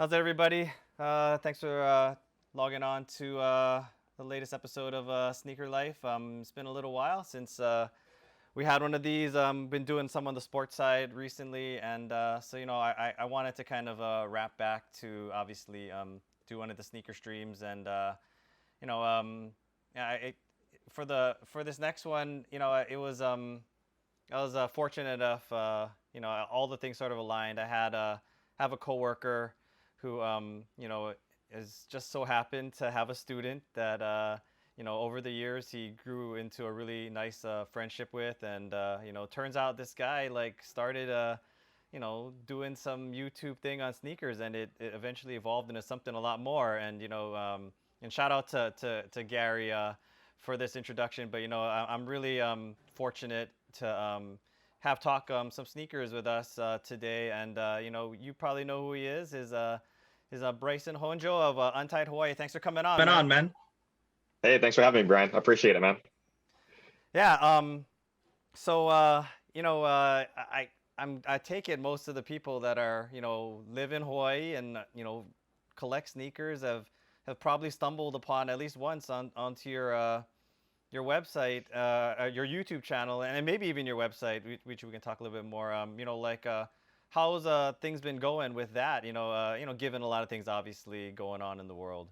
How's everybody? Thanks for logging on to the latest episode of SneakerLife. It's been a little while since we had one of these. Been doing some on the sports side recently, and so I wanted to kind of wrap back to obviously do one of the sneaker streams, and you know yeah, for this next one, it was I was fortunate enough, all the things sort of aligned. I had have a coworker who, is just so happened to have a student that, over the years he grew into a really nice friendship with, and turns out this guy like started, doing some YouTube thing on sneakers, and it eventually evolved into something a lot more. And and shout out to Gary for this introduction. But I'm really fortunate to have talk some sneakers with us today, and you probably know who he is Bryson Honjo of Untied Hawaii. Thanks for coming on, Coming man. on, man. Hey, thanks for having me, Brian. I appreciate it, man. Yeah. So I take it most of the people that are live in Hawaii and collect sneakers have probably stumbled upon at least once onto your website, your YouTube channel, and maybe even your website, which we can talk a little bit more. How's things been going with that? Given a lot of things obviously going on in the world.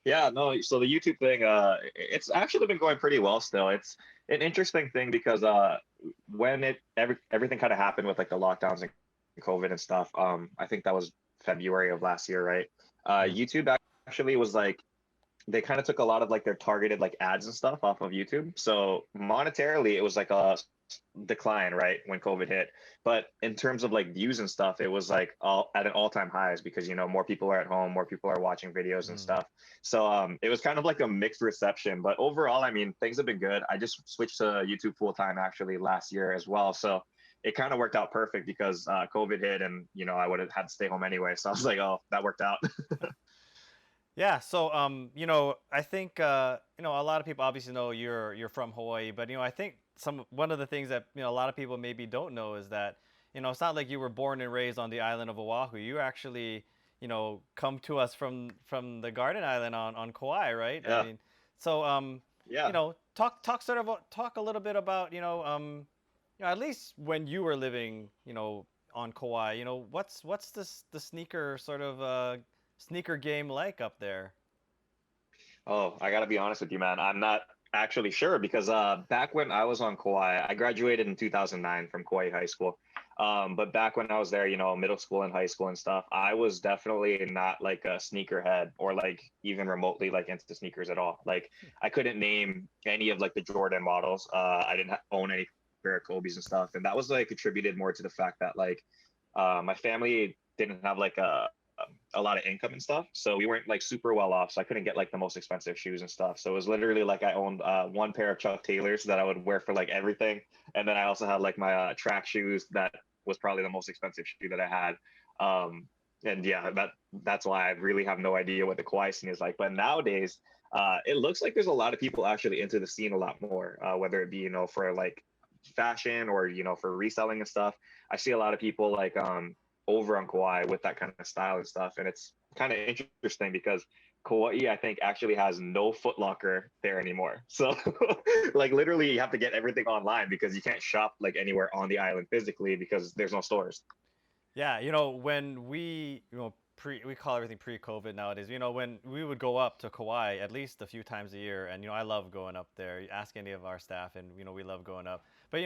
Yeah, no, so the YouTube thing, it's actually been going pretty well still. It's an interesting thing because when everything kind of happened with like the lockdowns and COVID and stuff, I think that was February of last year, right? Mm. YouTube actually was like they kind of took a lot of like their targeted like ads and stuff off of YouTube. So monetarily, it was like a decline, right, when COVID hit. But in terms of like views and stuff, it was like all at an all-time highs because more people are at home, more people are watching videos and Mm. stuff. So it was kind of like a mixed reception. But overall, I mean, things have been good. I just switched to YouTube full time actually last year as well. So it kind of worked out perfect because COVID hit and I would have had to stay home anyway. So I was like, oh, that worked out. Yeah, so I think a lot of people obviously know you're from Hawaii, but I think one of the things that a lot of people maybe don't know is that it's not like you were born and raised on the island of Oahu. You actually come to us from the Garden Island on Kauai, right? I Yeah. mean, so Yeah. talk a little bit about at least when you were living on Kauai, what's the sneaker sort of sneaker game like up there? Oh, I gotta be honest with you, man. I'm not actually sure because back when I was on Kauai, I graduated in 2009 from Kauai High School. But back when I was there, middle school and high school and stuff, I was definitely not like a sneakerhead or like even remotely like into sneakers at all. Like I couldn't name any of like the Jordan models. I didn't own any pair of Kobe's and stuff, and that was like attributed more to the fact that like my family didn't have like a lot of income and stuff. So we weren't like super well off. So I couldn't get like the most expensive shoes and stuff. So it was literally like I owned one pair of Chuck Taylors that I would wear for like everything. And then I also had like my track shoes that was probably the most expensive shoe that I had. And yeah, that's why I really have no idea what the Kauai scene is like. But nowadays, it looks like there's a lot of people actually into the scene a lot more, whether it be, for like fashion or, for reselling and stuff. I see a lot of people like over on Kauai with that kind of style and stuff. And it's kind of interesting because Kauai, I think, actually has no Foot Locker there anymore. So like literally you have to get everything online because you can't shop like anywhere on the island physically because there's no stores. Yeah, when we call everything pre-COVID nowadays. When we would go up to Kauai at least a few times a year, and I love going up there. You ask any of our staff, and we love going up. But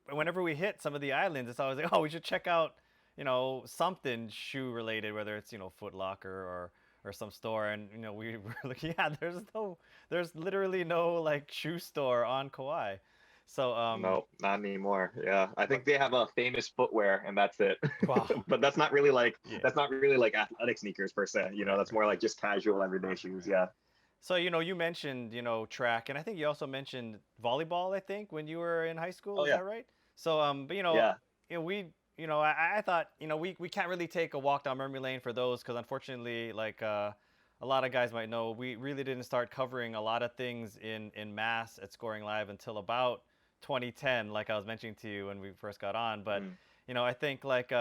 whenever we hit some of the islands, it's always like, oh, we should check out something shoe related, whether it's Foot Locker or some store, and we were like, yeah, there's literally no like shoe store on Kauai. So No, not anymore. Yeah, I but think they have a famous footwear and that's it. wow, But that's not really like yeah. athletic sneakers per se. That's more like just casual everyday shoes. Yeah. So you mentioned track, and I think you also mentioned volleyball. I think when you were in high school, Oh is yeah. that right? So but Yeah. we I thought we can't really take a walk down memory lane for those because unfortunately like a lot of guys might know we really didn't start covering a lot of things in mass at Scoring Live until about 2010, like I was mentioning to you when we first got on. But Mm. I think like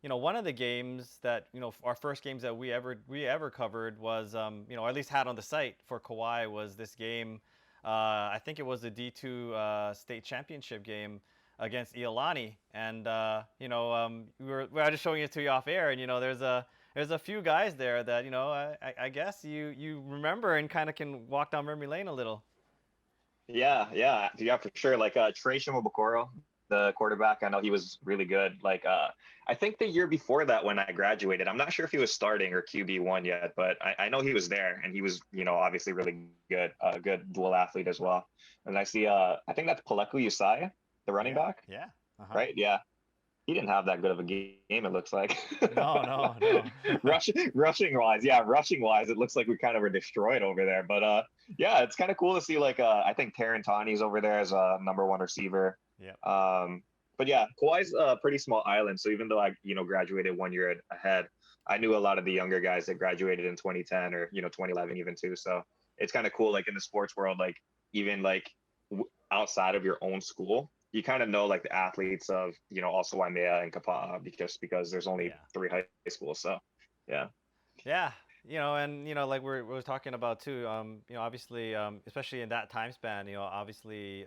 one of the games that our first games that we ever covered was or at least had on the site for Kauai was this game. I think it was the D2 state championship game against Iolani, and we were just showing it to you off air, and there's a few guys there that I guess you remember and kind of can walk down memory lane a little. Yeah, for sure. Like Trey Shimabukuro, the quarterback, I know he was really good. Like I think the year before that when I graduated, I'm not sure if he was starting or QB1 yet, but I know he was there and he was, obviously really good, good dual athlete as well. And I see I think that's Paleku Usai, the running Yeah, back, yeah, uh-huh. right? Yeah. He didn't have that good of a game, it looks like. No, no, no. Rushing wise, it looks like we kind of were destroyed over there. But yeah, it's kind of cool to see like I think Tarantani's over there as a number one receiver. Yeah. But yeah, Kauai's a pretty small island, so even though I graduated 1 year ahead, I knew a lot of the younger guys that graduated in 2010 or 2011 even too. So it's kind of cool, like in the sports world, like even like outside of your own school, you kind of know like the athletes of also Waimea and Kapa'a because there's only Yeah. 3 high schools. So yeah. Yeah, and like we're talking about too. Obviously, especially in that time span, obviously,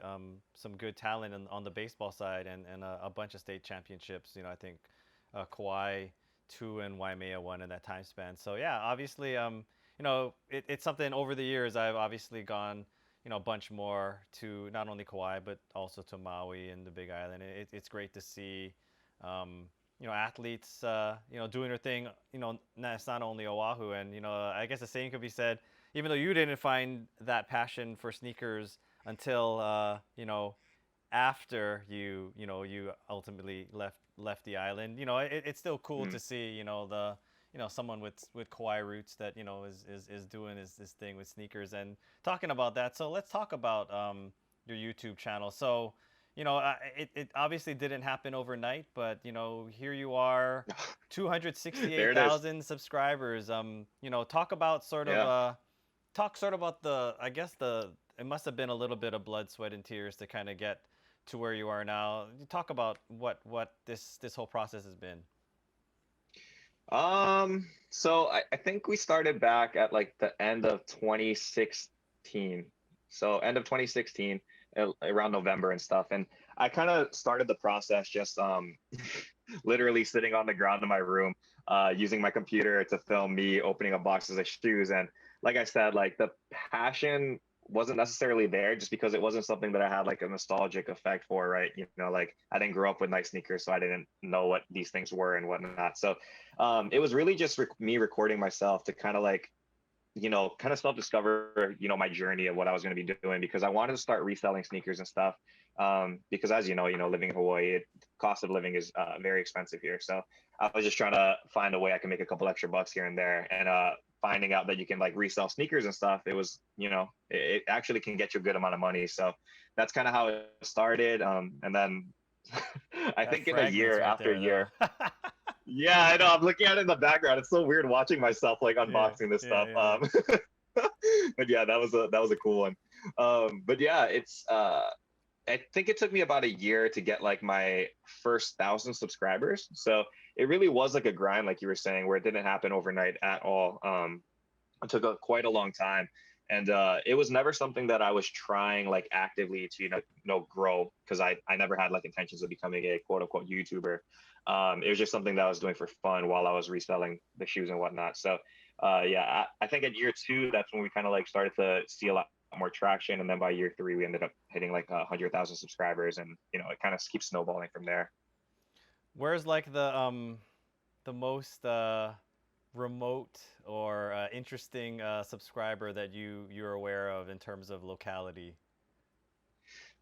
some good talent on the baseball side, and a bunch of state championships. I think Kauai two and Waimea one in that time span. So yeah, obviously, it's something over the years I've obviously gone, a bunch more to not only Kauai but also to Maui and the Big Island. It's great to see. Athletes, doing their thing. It's not only Oahu, and I guess the same could be said. Even though you didn't find that passion for sneakers until after you ultimately left the island. It's still cool Mm. to see the someone with Kauai roots that is doing his thing with sneakers and talking about that. So let's talk about your YouTube channel. So it obviously didn't happen overnight, but here you are, There it is. 268,000 subscribers. Talk about sort of Yeah. about the, I guess it must have been a little bit of blood, sweat, and tears to kind of get to where you are now. Talk about what this whole process has been. So I think we started back at like the end of 2016. So end of 2016, around November and stuff. And I kind of started the process just literally sitting on the ground in my room, using my computer to film me opening up boxes of shoes. And like I said, like the passion wasn't necessarily there just because it wasn't something that I had like a nostalgic effect for, right? Like I didn't grow up with nice sneakers, so I didn't know what these things were and whatnot. So it was really just me recording myself to kind of like kind of self-discover, my journey of what I was going to be doing because I wanted to start reselling sneakers and stuff. Because as living in Hawaii, cost of living is very expensive here. So I was just trying to find a way I can make a couple extra bucks here and there. And finding out that you can like resell sneakers and stuff, it was, it actually can get you a good amount of money. So that's kind of how it started. And then I That think in a fragments year right after a there, though. year, yeah, I know. I'm looking at it in the background. It's so weird watching myself like Yeah, unboxing this yeah, stuff. yeah, yeah. But yeah, that was a cool one. But yeah, it's I think it took me about a year to get like my first 1,000 subscribers. So it really was like a grind, like you were saying, where it didn't happen overnight at all. It took quite a long time, and it was never something that I was trying like actively to grow because I never had like intentions of becoming a quote unquote YouTuber. It was just something that I was doing for fun while I was reselling the shoes and whatnot. So yeah, I think at year two, that's when we kind of like started to see a lot more traction, and then by year three, we ended up hitting like 100,000 subscribers, and it kind of keeps snowballing from there. Where's like the most remote or interesting subscriber that you're aware of in terms of locality?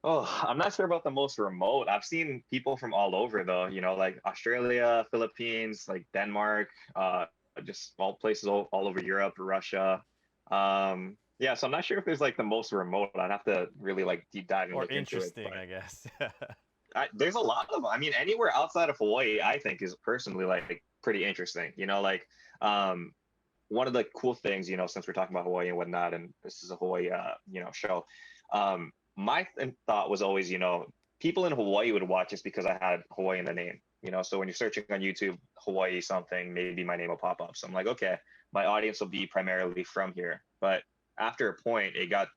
Oh, I'm not sure about the most remote. I've seen people from all over though, like Australia, Philippines, like Denmark, just all places all over Europe, Russia. Yeah, so I'm not sure if there's like the most remote. I'd have to really like deep dive and Or look into it. interesting, But I guess. there's a lot of, I mean, anywhere outside of Hawaii, I think is personally like pretty interesting. Um, one of the cool things, since we're talking about Hawaii and whatnot, and this is a Hawaii, show. My thought was always, people in Hawaii would watch us because I had Hawaii in the name. So when you're searching on YouTube, Hawaii something, maybe my name will pop up. So I'm like, okay, my audience will be primarily from here. But after a point, it got,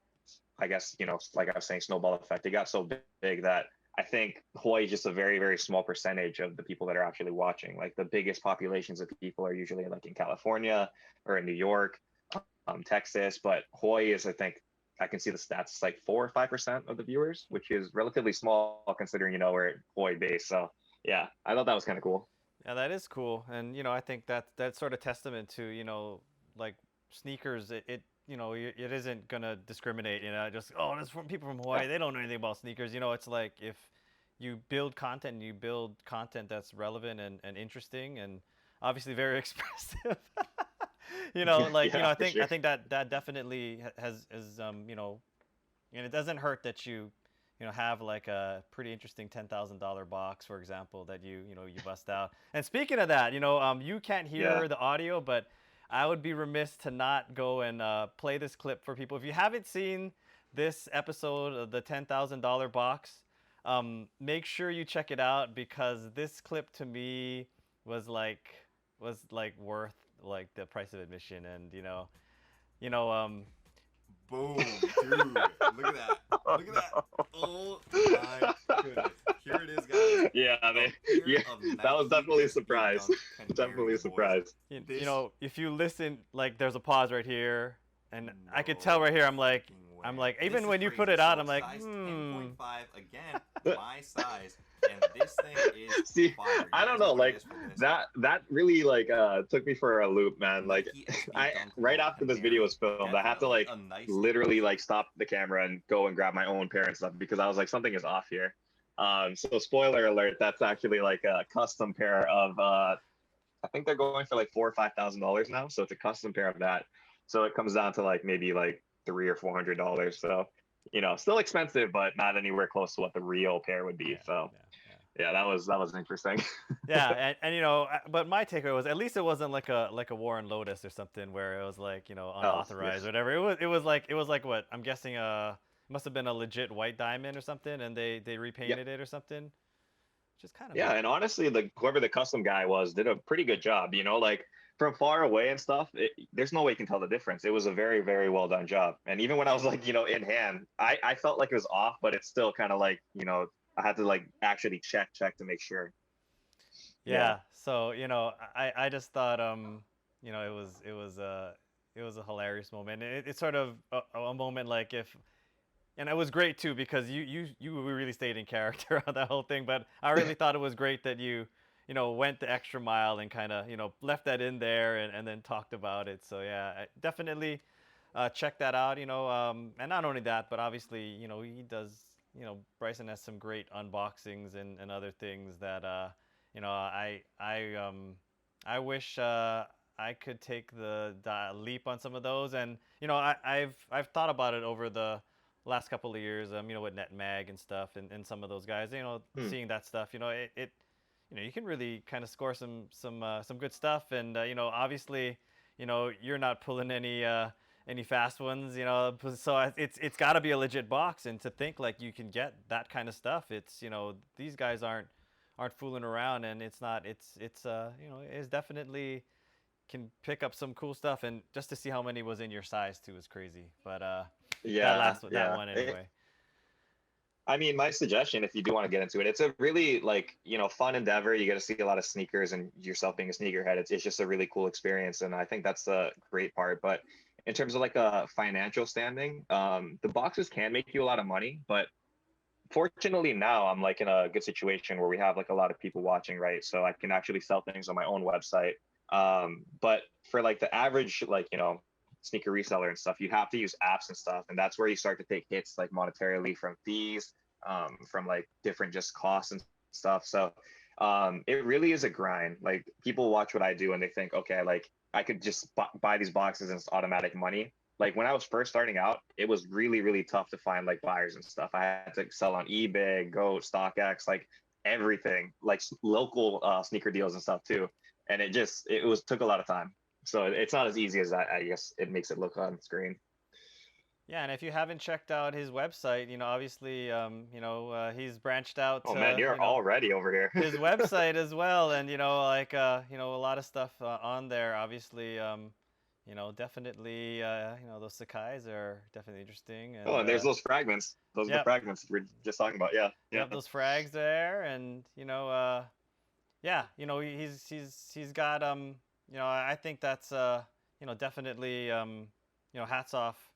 I guess, like I was saying, snowball effect. It got so big that I think Hawaii is just a very, very small percentage of the people that are actually watching. Like the biggest populations of people are usually like in California or in New York, Texas, but Hawaii is, I think, I can see the stats, like 4 or 5% of the viewers, which is relatively small considering, we're Hawaii based. So yeah, I thought that was kind of cool. Yeah, that is cool, and I think that's sort of testament to like sneakers. It isn't gonna discriminate. Just that's from people from Yeah. Hawaii. They don't know anything about sneakers. It's like if you build content, and you build content that's relevant and interesting, and obviously very expressive. Yeah, for I sure. think that definitely has and it doesn't hurt that you have like a pretty interesting $10,000 box, for example, that you bust out. And speaking of that, you can't Yeah. hear the audio, but I would be remiss to not go and play this clip for people. If you haven't seen this episode of the $10,000 box, make sure you check it out, because this clip to me was like worth like the price of admission. And you know Boom, dude. Look at that. Oh, Look at that. no. Oh my goodness. Here it is, guys. Yeah, A man. pair Yeah, of that was Nike definitely a SB surprise. Dunk Definitely a Canary boys. surprise. This if you listen, like there's a pause right here, and I could tell no right here. I'm like, freaking way. This even is when you put crazy. it out, So I'm like, size 10.5 again, But my size, and this thing is see, fire. You I guys don't know, know what it like is for this. that really like took me for a loop, man. Like Nike SB I Dunk right Low after this Canary. video was filmed, I had to Definitely like a nice literally like stop the camera and go and grab my own pair and stuff because I was like something is off here. So spoiler alert, that's actually like a custom pair of I think they're going for like $4 or $5,000 now. So it's a custom pair of that. So it comes down to like maybe like $300 or $400. So still expensive, but not anywhere close to what the real pair would be. yeah, So yeah. yeah, that was interesting. Yeah, and but my takeaway was, at least it wasn't like a Warren Lotus or something where it was like Oh yeah, unauthorized or whatever. It was like what I'm guessing, it must have been a legit white diamond or something, and they yeah, repainted it or something, which is kind of yeah. And honestly, whoever the custom guy was did a pretty good job. Like from far away and stuff, there's no way you can tell the difference. It was a very, very well done job. And even when I was like, in hand, I felt like it was off, but it's still kind of like, I had to like actually check to make sure. Yeah. yeah. So I just thought it was a hilarious moment. It's sort of a moment like if. And it was great too, because you really stayed in character on that whole thing. But I really thought it was great that you went the extra mile and kind of left that in there, and then talked about it. So yeah, definitely check that out. And not only that, but obviously he does. Bryson has some great unboxings and other things that I wish I could take the leap on some of those. And I've thought about it over the last couple of years, with NetMag and stuff, and some of those guys, Hmm. seeing that stuff, you can really kind of score some good stuff. And obviously, you're not pulling any fast ones, so it's got to be a legit box. And to think like you can get that kind of stuff, it's these guys aren't fooling around. And it's definitely can pick up some cool stuff. And just to see how many was in your size too is crazy. But Yeah, that yeah. one anyway. I mean, my suggestion, if you do want to get into it, it's a really like, fun endeavor. You get to see a lot of sneakers and yourself being a sneakerhead. It's just a really cool experience. And I think that's the great part. But in terms of like a financial standing, the boxes can make you a lot of money. But fortunately now I'm like in a good situation where we have like a lot of people watching, right? So I can actually sell things on my own website. But for like the average, like, sneaker reseller and stuff, you have to use apps and stuff. And that's where you start to take hits like monetarily from fees, from like different just costs and stuff. So it really is a grind. Like people watch what I do and they think, okay, like I could just buy these boxes and it's automatic money. Like when I was first starting out, it was really, really tough to find like buyers and stuff. I had to sell on eBay, Goat, StockX, like everything, like local sneaker deals and stuff too. And it took a lot of time. So it's not as easy as that. I guess it makes it look on screen. Yeah, and if you haven't checked out his website, obviously, he's branched out Oh man, to, you're already over here. his website as well, and a lot of stuff on there. Obviously, definitely, those Sakais are definitely interesting, Oh, and and there's those fragments. Those are the yep, fragments we are just talking about. Yeah, yeah. yep, those frags there, and yeah, he's got I think that's definitely hats off,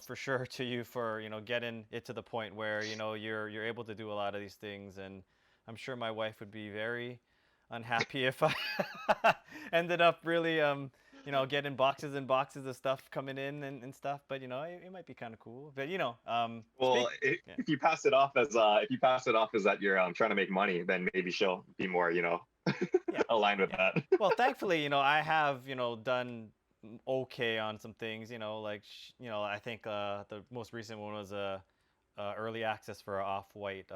for sure to you for getting it to the point where you're able to do a lot of these things, and I'm sure my wife would be very unhappy if I ended up really getting boxes and boxes of stuff coming in and stuff, but it might be kind of cool, but Well, yeah. if you pass it off as that you're trying to make money, then maybe she'll be more Yeah. aligned with Yeah. that. Well, thankfully, I have, done okay on some things, like, I think the most recent one was early access for a Off-White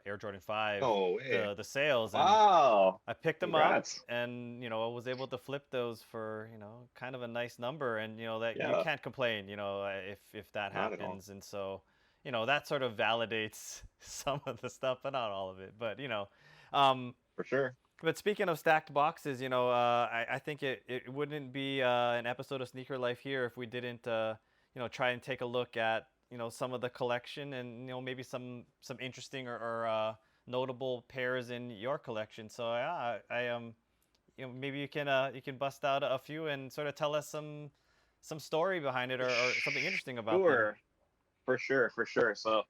Air Jordan 5, No way. the sales, and Wow. I picked them up, Congrats. and, I was able to flip those for, kind of a nice number, and, that you Yeah, can't complain, if that not at all. happens. And so, that sort of validates some of the stuff, but not all of it. But, um, For sure. but speaking of stacked boxes, I think it wouldn't be an episode of Sneaker Life here if we didn't, try and take a look at, some of the collection, and, maybe some interesting or notable pairs in your collection. So yeah, maybe you can bust out a few and sort of tell us some story behind it, or something interesting about them. Sure. For sure, for sure. So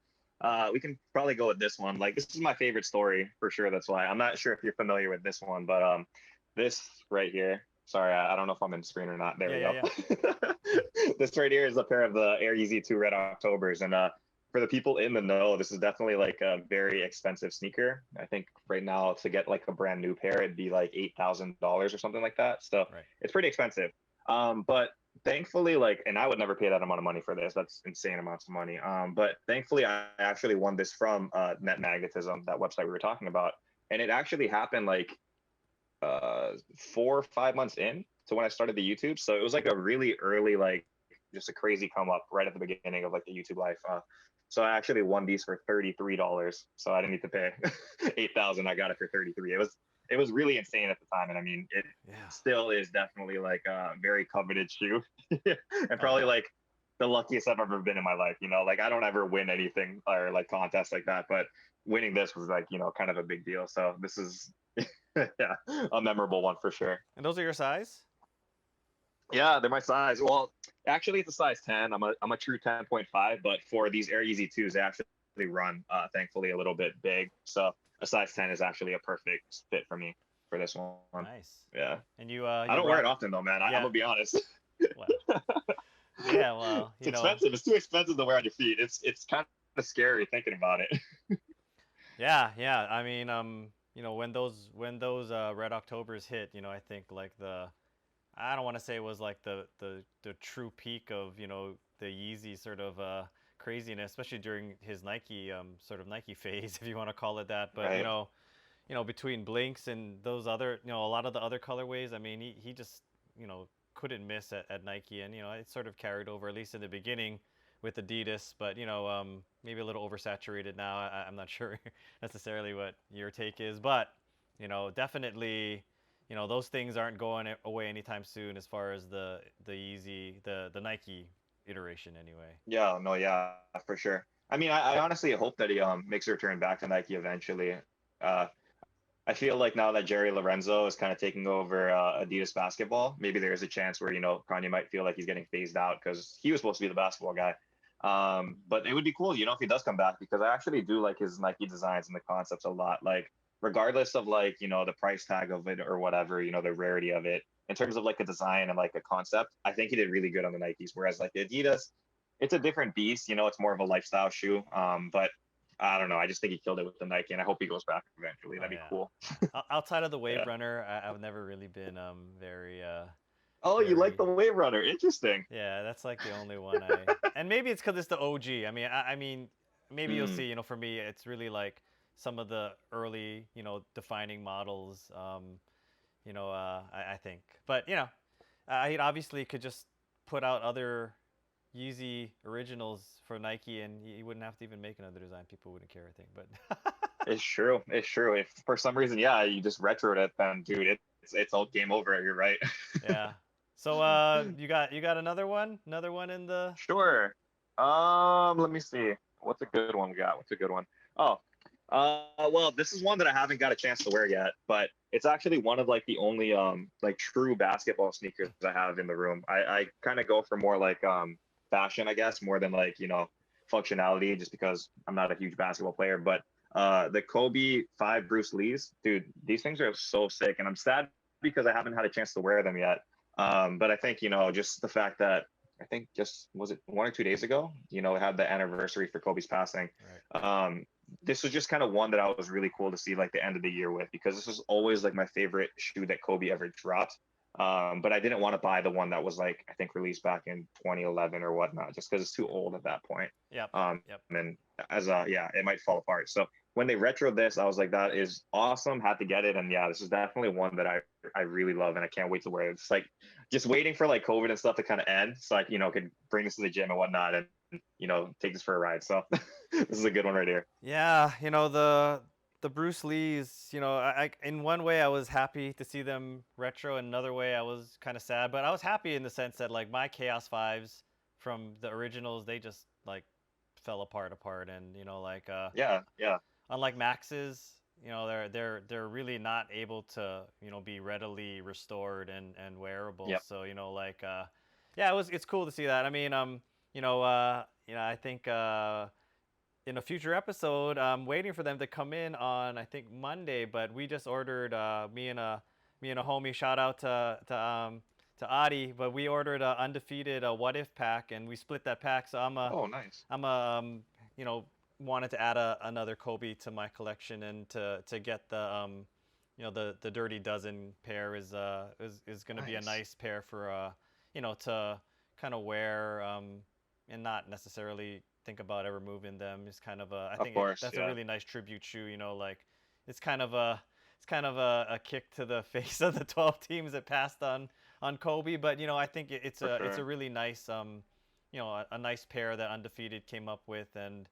we can probably go with this one. Like this is my favorite story for sure. That's why I'm not sure if you're familiar with this one, but this right here. Sorry, I don't know if I'm in screen or not. There Yeah, we yeah, go. yeah. This right here is a pair of the Air Yeezy 2 Red Octobers, and for the people in the know, this is definitely like a very expensive sneaker. I think right now to get like a brand new pair, it'd be like $8,000 or something like that. So Right. it's pretty expensive. But thankfully, like, and I would never pay that amount of money for this. That's insane amounts of money. But thankfully, I actually won this from Net Magnetism, that website we were talking about, and it actually happened like 4 or 5 months in to when I started the YouTube. So it was like a really early, like, just a crazy come up right at the beginning of like the YouTube life. So I actually won these for $33. So I didn't need to pay 8,000. I got it for 33. It was really insane at the time, and I mean, it Yeah. still is definitely like a very coveted shoe, and Oh, probably yeah. like the luckiest I've ever been in my life. Like I don't ever win anything or like contests like that, but winning this was like kind of a big deal. So this is yeah, a memorable one for sure. And those are your size? Yeah, they're my size. Well, actually, it's a size 10. I'm a true 10.5, but for these Air Yeezy 2s, they actually run, thankfully, a little bit big. So a size 10 is actually a perfect fit for me for this one. Nice. Yeah. And you I don't rock... wear it often though, man. I'm Yeah. gonna be honest. Well, yeah, well, It's expensive. It's too expensive to wear on your feet. It's kind of scary thinking about it. Yeah, yeah. I mean, when those Red Octobers hit, I think like I don't want to say it was like the true peak of the Yeezy sort of craziness, especially during his Nike sort of Nike phase, if you want to call it that. But Right. Between Blinks and those other, a lot of the other colorways, I mean, he just couldn't miss at Nike, and it sort of carried over at least in the beginning with Adidas, but maybe a little oversaturated now. I'm not sure necessarily what your take is, but definitely. Those things aren't going away anytime soon as far as the Yeezy, the Nike iteration anyway. Yeah. No. Yeah. For sure. I mean, I honestly hope that he makes a return back to Nike eventually. Uh, I feel like now that Jerry Lorenzo is kind of taking over Adidas basketball, maybe there's a chance where Kanye might feel like he's getting phased out because he was supposed to be the basketball guy. But it would be cool, if he does come back, because I actually do like his Nike designs and the concepts a lot. Like regardless of like the price tag of it or whatever, the rarity of it, in terms of like a design and like a concept, I think he did really good on the Nikes. Whereas like the Adidas, it's a different beast. It's more of a lifestyle shoe. But I don't know. I just think he killed it with the Nike, and I hope he goes back eventually. Oh That'd be yeah. cool. Outside of the Wave Yeah. Runner, I've never really been very Oh, you like very... the Wave Runner? Interesting. Yeah, that's like the only one and maybe it's because it's the OG. I mean, maybe you'll see. For me, it's really like some of the early, defining models. I think, but he obviously could just put out other Yeezy originals for Nike, and you wouldn't have to even make another design. People wouldn't care, I think. But It's true. It's true. If for some reason, yeah, you just retroed it, then dude, it's all game over. You're right. yeah. So you got another one in the. Sure. Let me see. What's a good one we got? What's a good one? Oh, well, this is one that I haven't got a chance to wear yet, but it's actually one of like the only like true basketball sneakers I have in the room. I kind of go for more like fashion, I guess, more than like, functionality, just because I'm not a huge basketball player. But the Kobe 5 Bruce Lee's, dude, these things are so sick, and I'm sad because I haven't had a chance to wear them yet. But I think, just the fact that I think just was it 1 or 2 days ago, it had the anniversary for Kobe's passing. Right. This was just kind of one that I was really cool to see like the end of the year with, because this was always like my favorite shoe that Kobe ever dropped. But I didn't want to buy the one that was like, I think, released back in 2011 or whatnot, just because it's too old at that point. Yep. Yep. And yeah, it might fall apart. So when they retro this, I was like, that is awesome. Had to get it. And yeah, this is definitely one that I really love, and I can't wait to wear it. It's like just waiting for like COVID and stuff to kind of end, so I could bring this to the gym and whatnot, and take this for a ride. So this is a good one right here. Yeah, the Bruce Lees, I in one way I was happy to see them retro, and another way I was kind of sad. But I was happy in the sense that like my Chaos Fives from the originals, they just like fell apart, and like Yeah. unlike Max's, they're really not able to be readily restored and wearable. Yep. So like yeah, it's cool to see that. I mean I think in a future episode, I'm waiting for them to come in on, I think, Monday, but we just ordered me and a homie, shout out to Adi, but we ordered a undefeated What If pack, and we split that pack. So Oh, nice. I'm wanted to add another Kobe to my collection, and to get the Dirty Dozen pair is going to be a Nice. nice pair for to kind of wear and not necessarily think about ever moving them. Is kind of I Of think course, that's a yeah. really nice tribute shoe. Like it's kind of a kick to the face of the 12 teams that passed on Kobe. But I think it's For a sure. really nice a nice pair that Undefeated came up with. And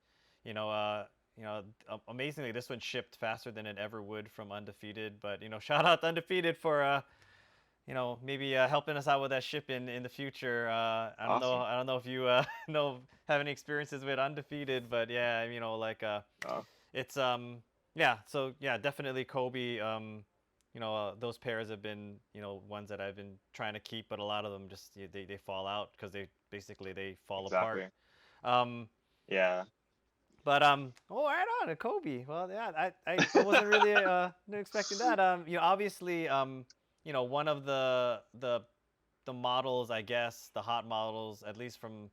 amazingly, this one shipped faster than it ever would from Undefeated. But shout out to Undefeated for maybe helping us out with that ship in the future. Awesome. I don't know if you have any experiences with Undefeated, but yeah, like Uh, it's yeah. So yeah, definitely Kobe. Those pairs have been ones that I've been trying to keep, but a lot of them just they fall out because they fall apart. exactly. Um, Yeah. but oh, right on, a Kobe. Well, yeah, I wasn't really expecting that. Obviously, one of the models, I guess, the hot models, at least from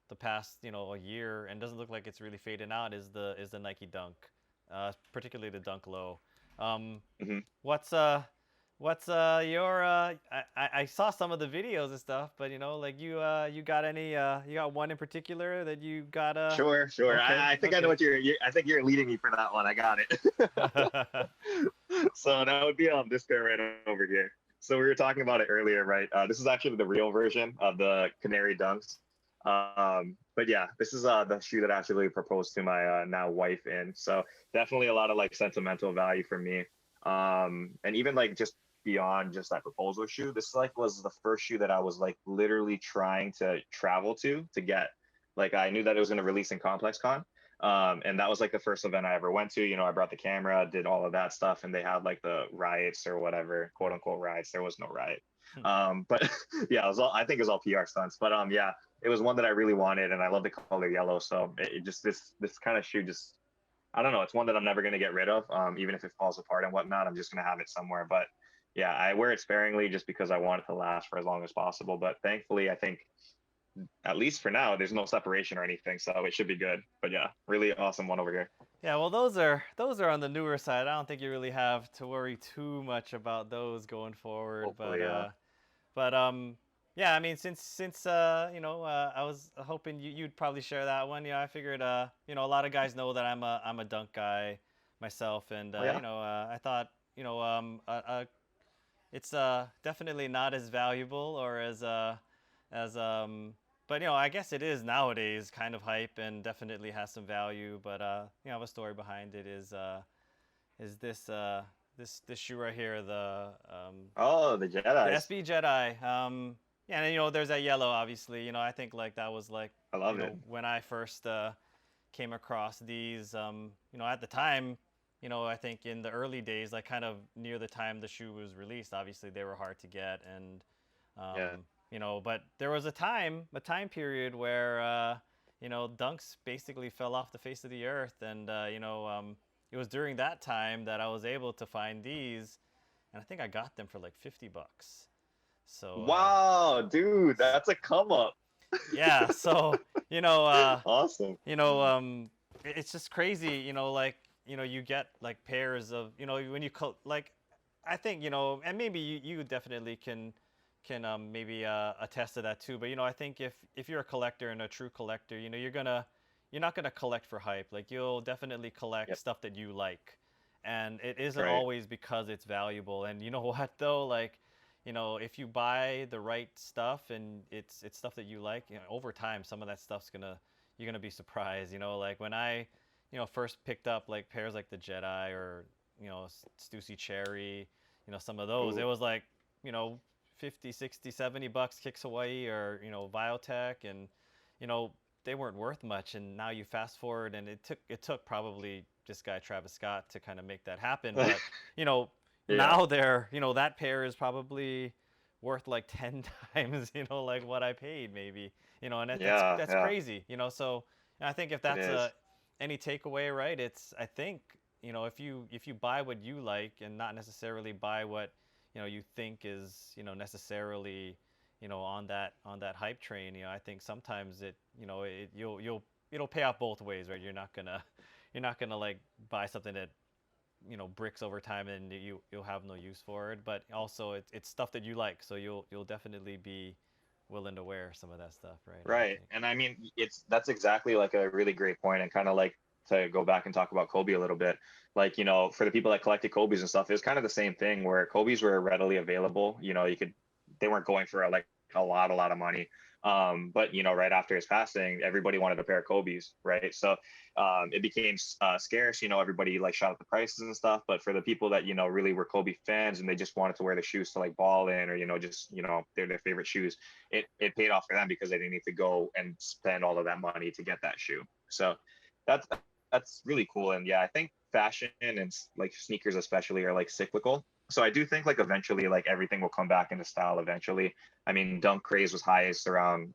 the past, a year, and doesn't look like it's really fading out, is the Nike Dunk, particularly the Dunk Low. Um, Hmm. what's your I saw some of the videos and stuff, but like you got any you got one in particular that you got Sure, sure. okay, I think I know okay. what I think you're leading me for that one. I got it. So that would be this guy right over here. So we were talking about it earlier, right? This is actually the real version of the Canary Dunks. But yeah, this is the shoe that I actually proposed to my now wife in. So definitely a lot of like sentimental value for me. And even like just beyond just that proposal shoe, this like was the first shoe that I was like literally trying to travel to get. Like I knew that it was going to release in Complex Con. And that was like the first event I ever went to. I brought the camera, did all of that stuff, and they had like the riots or whatever, quote unquote riots. There was no riot. But yeah, I think it was all PR stunts. But yeah, it was one that I really wanted, and I love the color yellow. So it just this kind of shoe just, I don't know. It's one that I'm never gonna get rid of. Even if it falls apart and whatnot, I'm just gonna have it somewhere. But yeah, I wear it sparingly just because I want it to last for as long as possible. But thankfully, I think at least for now, there's no separation or anything, so it should be good. But yeah, really awesome one over here. Yeah, well, those are on the newer side. I don't think you really have to worry too much about those going forward. Hopefully, yeah. But yeah, I mean, since I was hoping you'd probably share that one. I figured a lot of guys know that I'm a dunk guy myself, and Oh yeah. I thought it's definitely not as valuable or as but I guess it is nowadays kind of hype and definitely has some value. But I have a story behind it. Is this shoe right here, Oh, the the Jedi's. SB Jedi. Yeah, and there's that yellow, obviously. I think like that was like, I love it. when I first came across these. At the time, I think in the early days, like kind of near the time the shoe was released, obviously they were hard to get, and Yeah. but there was a time period where dunks basically fell off the face of the earth, and it was during that time that I was able to find these, and I think I got them for like $50. So Wow, dude, that's a come up. yeah, so you know uh, Awesome. it's just crazy, like you get like pairs of when you like, I think and maybe you definitely can maybe attest to that too. But I think if you're a collector and a true collector, you're not gonna collect for hype. Like you'll definitely collect Yep. stuff that you like, and it isn't Right. always because it's valuable. And you know what though, like if you buy the right stuff and it's stuff that you like, over time some of that stuff's gonna you're gonna be surprised. Like when I first picked up like pairs like the Jedi or Stussy Cherry, some of those, it Ooh. was like you know 50, 60, $70 Kicks Hawaii or Biotech, and you know they weren't worth much. And now you fast forward, and it took probably this guy Travis Scott to kind of make that happen. But you know Yeah. now they're that pair is probably worth like 10 times like what I paid, maybe. And that's Yeah. that's Yeah. crazy. So I think if It that's is. any takeaway, right, it's, I think, if you buy what you like and not necessarily buy what you think is necessarily on that hype train. I think sometimes it'll pay off both ways, right? You're not gonna like buy something that bricks over time and you'll have no use for it, but also it's stuff that you like, so you'll definitely be willing to wear some of that stuff, right? I would Right. think. And I mean, that's exactly like a really great point, and kind of like to go back and talk about Kobe a little bit. Like, for the people that collected Kobe's and stuff, it was kind of the same thing where Kobe's were readily available. They weren't going for like a lot of money. But right after his passing, everybody wanted a pair of Kobe's, right? So it became scarce. Everybody like shot up the prices and stuff. But for the people that really were Kobe fans and they just wanted to wear the shoes to like ball in, or just they're their favorite shoes, it paid off for them because they didn't need to go and spend all of that money to get that shoe. So that's that's really cool. And yeah, I think fashion and like sneakers especially are like cyclical. So I do think like eventually like everything will come back into style eventually. I mean, dunk craze was highest around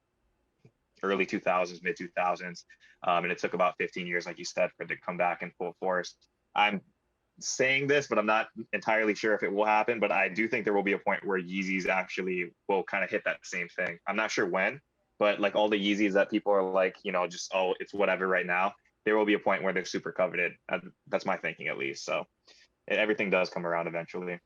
early 2000s, mid 2000s, and it took about 15 years, like you said, for it to come back in full force. I'm saying this, but I'm not entirely sure if it will happen. But I do think there will be a point where Yeezys actually will kind of hit that same thing. I'm not sure when, but like all the Yeezys that people are like, just, oh, it's whatever right now. There will be a point where they're super coveted. That's my thinking, at least. So everything does come around eventually.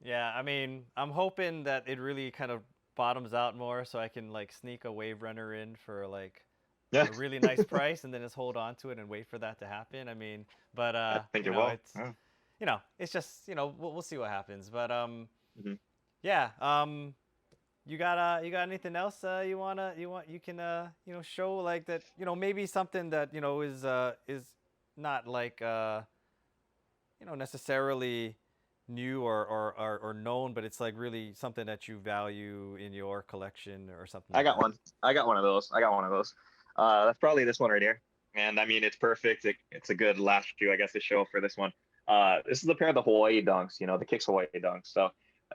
Yeah, I mean, I'm hoping that it really kind of bottoms out more so I can like sneak a Wave Runner in for like Yeah, a really nice price and then just hold on to it and wait for that to happen. I mean, but I think it will. Yeah. it's just, we'll see what happens. But Mhm. yeah, you got anything else you can show like that, maybe something that is not like necessarily new or known, but it's like really something that you value in your collection or something I like got that. one. I got one of those. I got one of those. That's probably this one right here. And I mean, it's perfect. It's a good last shoe, I guess, to show for this one. This is a pair of the Hawaii dunks, the Kicks Hawaii dunks. So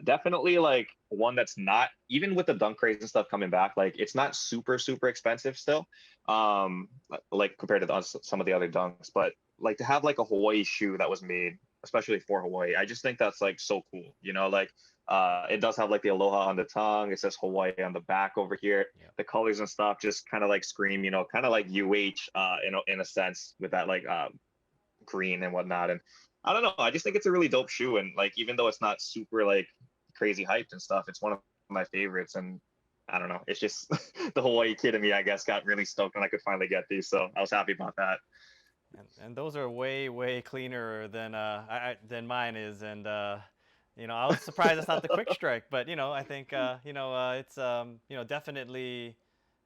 definitely like one that's not, even with the dunk craze and stuff coming back, like it's not super, super expensive still. Um, like compared to some of the other dunks, but like to have like a Hawaii shoe that was made especially for Hawaii, I just think that's like so cool. Like it does have like the aloha on the tongue. It says Hawaii on the back over here. Yeah. The colors and stuff just kind of like scream, kind of like in a sense with that like green and whatnot. And I don't know. I just think it's a really dope shoe. And like even though it's not super like crazy hyped and stuff, it's one of my favorites. And I don't know. It's just the Hawaii kid in me, I guess, got really stoked when I could finally get these. So I was happy about that. And those are way way cleaner than than mine is, and I was surprised it's not the quick strike, but I think it's definitely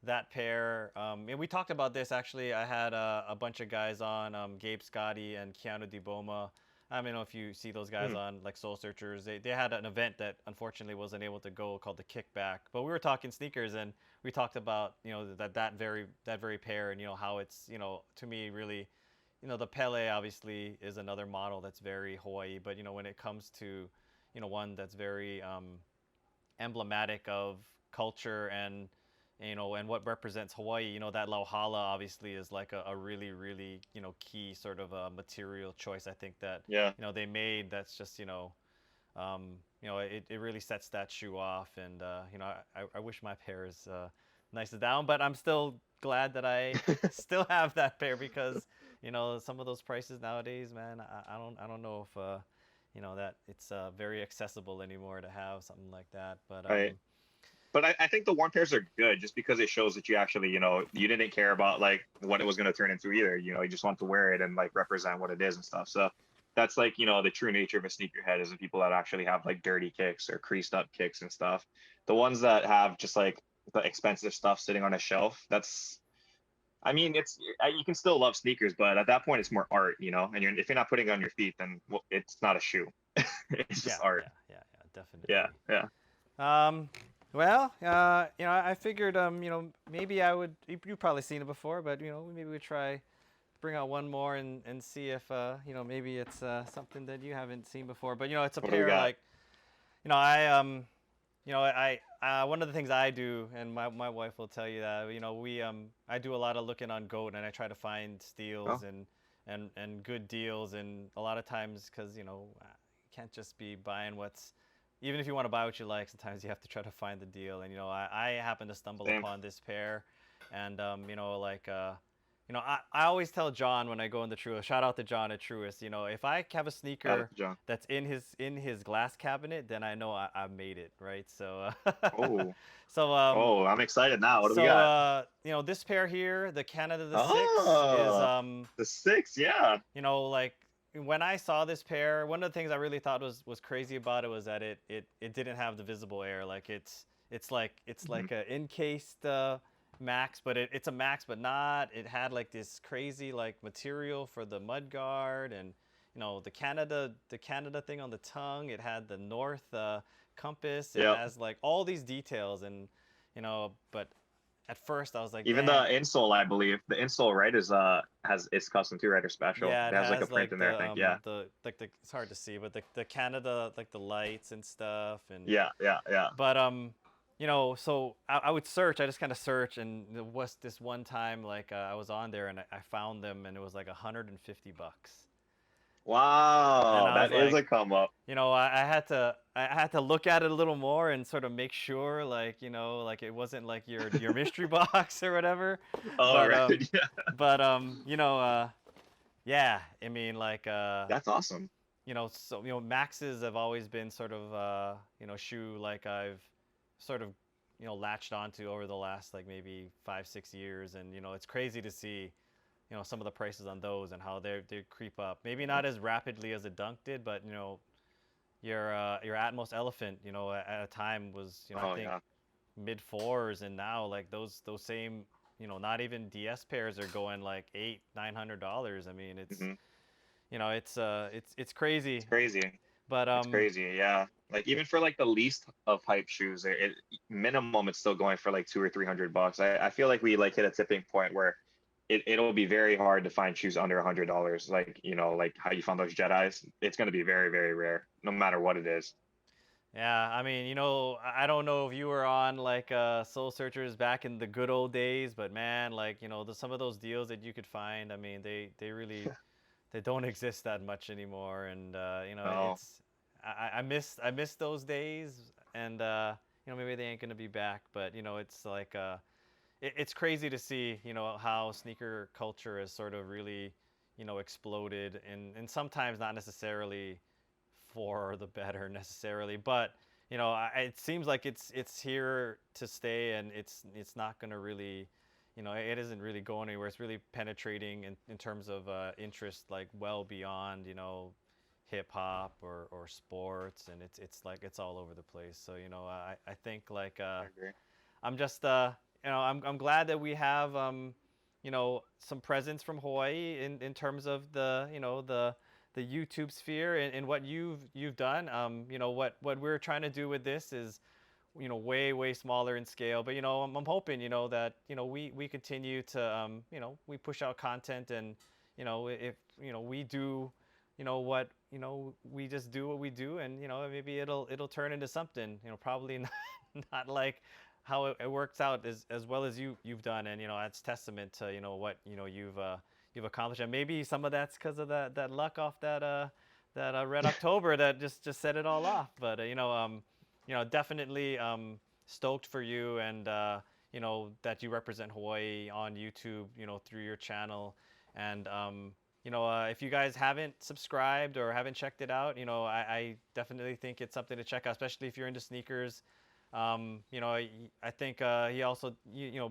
that pair. And we talked about this actually. I had a bunch of guys on, Gabe Scotty and Keanu DeBoma. I don't know if you see those guys Hmm. on like Soul Searchers. They had an event that unfortunately wasn't able to go called the Kickback. But we were talking sneakers and we talked about that very pair and how it's to me really the Pele obviously is another model that's very Hawaii. But when it comes to one that's very emblematic of culture and what represents Hawaii. That Lauhala obviously is like a really, really, key sort of a material choice. I think that, Yeah. they made that's just, it really sets that shoe off. And, I wish my pair is nice as down, but I'm still glad that I still have that pair because, some of those prices nowadays, man, I don't know if, that it's very accessible anymore to have something like that. But, Right. But I think the worn pairs are good just because it shows that you actually, you didn't care about like what it was going to turn into either. You just want to wear it and like represent what it is and stuff. So that's like, the true nature of a sneakerhead is the people that actually have like dirty kicks or creased up kicks and stuff. The ones that have just like the expensive stuff sitting on a shelf, I mean, you can still love sneakers, but at that point it's more art, and if you're not putting it on your feet, then well, it's not a shoe. It's yeah, just art. definitely. Yeah. Yeah. Um, well, I figured, maybe I would. You've probably seen it before, but maybe we try bring out one more and see if maybe it's something that you haven't seen before. But it's a What do we pair got? like I one of the things I do, and my wife will tell you that we I do a lot of looking on Goat, and I try to find steals Oh, and good deals, and a lot of times because you can't just be buying what's even if you want to buy what you like, sometimes you have to try to find the deal. And I happen to stumble same. upon this pair, and like I always tell John when I go in the Truist, shout out to John at Truist, if I have a Shout out sneaker to John. that's in his glass cabinet, then I know I've made it, right? So Oh. so Oh, I'm excited now. What do we got? this pair here, the Canada the 6 is Oh, the six. Yeah. like when I saw this pair, one of the things I really thought was crazy about it was that it didn't have the visible air. Like it's like Mhm. a encased max, but it's a max, but not. It had like this crazy like material for the mud guard and the Canada thing on the tongue. It had the north compass. It Yep. has like all these details and but at first I was like, Even the dang. insole, I believe, the insole, right, is has it's custom too, right, or special. Yeah, It it has like a has print like in there, I think. Yeah. the it's hard to see, but the Canada like the lights and stuff and Yeah. Yeah. Yeah. but so I would search. I just kind of search, and there was this one time like I was on there and I found them, and it was like $150, and Wow, I was that is like, a come up. I had to look at it a little more and sort of make sure like like it wasn't like your mystery box or whatever, Oh, but right. um Yeah. but yeah, I mean like That's awesome. so maxes have always been sort of shoe like I've sort of latched onto over the last like maybe 5-6 years, and it's crazy to see some of the prices on those and how they creep up. Maybe Mhm. not as rapidly as a Dunk did, but your Atmos Elephant at a time was I Oh, think yeah. mid fours, and now like those same not even DS pairs are going like $800-900. I mean Hmm. it's crazy, It's crazy. but It's crazy. Yeah. Like even for like the least of hype shoes, minimum it's still going for like 200 or 300 bucks. I feel like we like hit a tipping point where it'll be very hard to find shoes under $100. Like, like how you found those Jedis. It's going to be very, very rare, no matter what it is. yeah, I mean, I don't know if you were on like Soul Searchers back in the good old days, but man, like, some of those deals that you could find, I mean, they really they don't exist that much anymore, and No. I miss those days, and maybe they ain't gonna be back, but it's like it's crazy to see how sneaker culture has sort of really exploded, and sometimes not necessarily for the better necessarily, but it seems like it's here to stay, and it's not going to really, it isn't really going anywhere. It's really penetrating in terms of interest, like well beyond hip hop or sports, and it's like it's all over the place. So I think like I agree. I'm just I'm glad that we have some presence from Hawaii in terms of the YouTube sphere and what you've done. What we're trying to do with this is way smaller in scale, but I'm hoping that we continue to we push out content, and if we do what we just do what we do, and maybe it'll turn into something, probably not like how it works out as well as you've done, and that's testament to what you've accomplished, and maybe some of that's because of that luck off that Red October that just set it all off. But definitely stoked for you, and that you represent Hawaii on YouTube, through your channel, and if you guys haven't subscribed or haven't checked it out, I definitely think it's something to check out, especially if you're into sneakers. I think he also,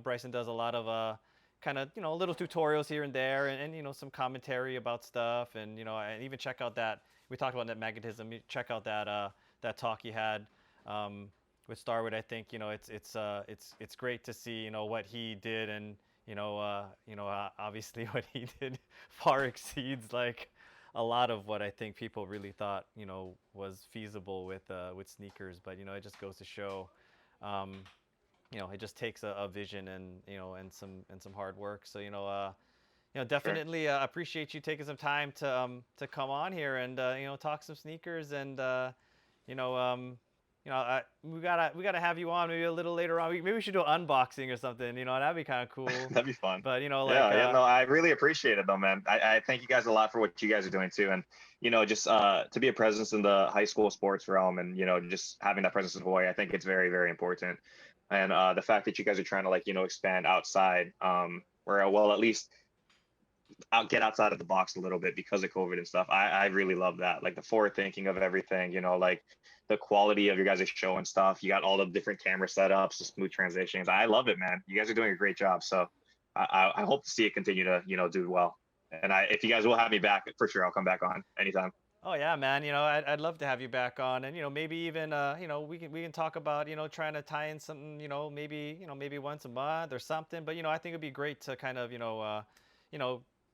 Bryson does a lot of kind of, little tutorials here and there, and some commentary about stuff, and and even check out that we talked about net magnetism. Check out that talk he had with Starwood. I think it's great to see what he did, and obviously what he did far exceeds like a lot of what I think people really thought was feasible with sneakers. But it just goes to show it just takes a vision, and and some hard work. So definitely appreciate you taking some time to come on here and talk some sneakers, and we gotta have you on maybe a little later on. Maybe we should do an unboxing or something. That'd be kind of cool. That'd be fun. But yeah, no, I really appreciate it though, man. I thank you guys a lot for what you guys are doing too, and just to be a presence in the high school sports realm, and just having that presence in Hawaii, I think it's very, very important. And the fact that you guys are trying to expand outside, or well, at least get outside of the box a little bit because of COVID and stuff. I really love that, like the forward thinking of everything, like the quality of your guys' show and stuff. You got all the different camera setups, the smooth transitions. I love it, man. You guys are doing a great job. So I hope to see it continue to do well. And if you guys will have me back, for sure I'll come back on anytime. Oh yeah, man. I'd love to have you back on, and maybe even we can talk about trying to tie in something, maybe once a month or something. But I think it'd be great to kind of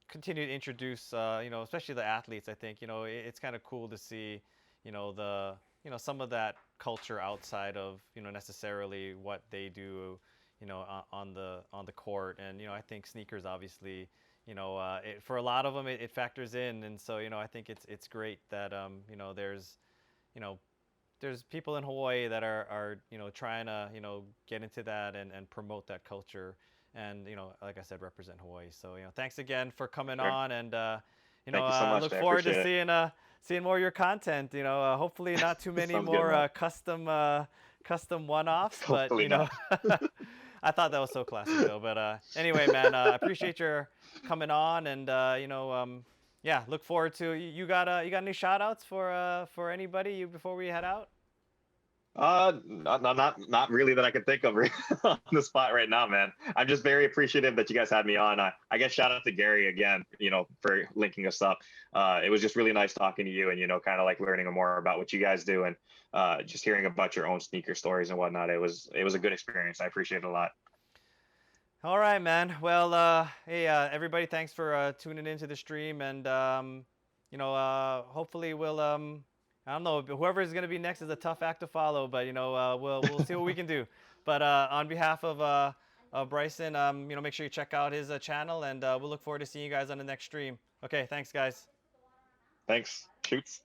continue to introduce especially the athletes. I think it's kind of cool to see the some of that culture outside of necessarily what they do on the court. And I think sneakers obviously for a lot of them it factors in, and so I think it's great that there's people in Hawaii that are trying to get into that and promote that culture, and like I said, represent Hawaii. So thanks again for coming on, and Thank you so much. look I forward to appreciate it. seeing more of your content. Hopefully not too many Sounds good, more man. custom one-offs, but Hopefully not. I thought that was so classic though. But anyway, man, appreciate your coming on, and yeah, look forward to you got any shout outs for anybody before we head out? Not really that I can think of on the spot right now, man. I'm just very appreciative that you guys had me on. I guess shout out to Gary again, for linking us up. It was just really nice talking to you, and kind of like learning more about what you guys do, and just hearing about your own sneaker stories and whatnot. It was a good experience. I appreciate it a lot. All right, man. Well, hey, everybody, thanks for tuning into the stream, and hopefully we'll I don't know, whoever is going to be next is a tough act to follow, but we'll see what we can do. But on behalf of Bryson, make sure you check out his channel, and we'll look forward to seeing you guys on the next stream. Okay, thanks, guys. Thanks. Shoots.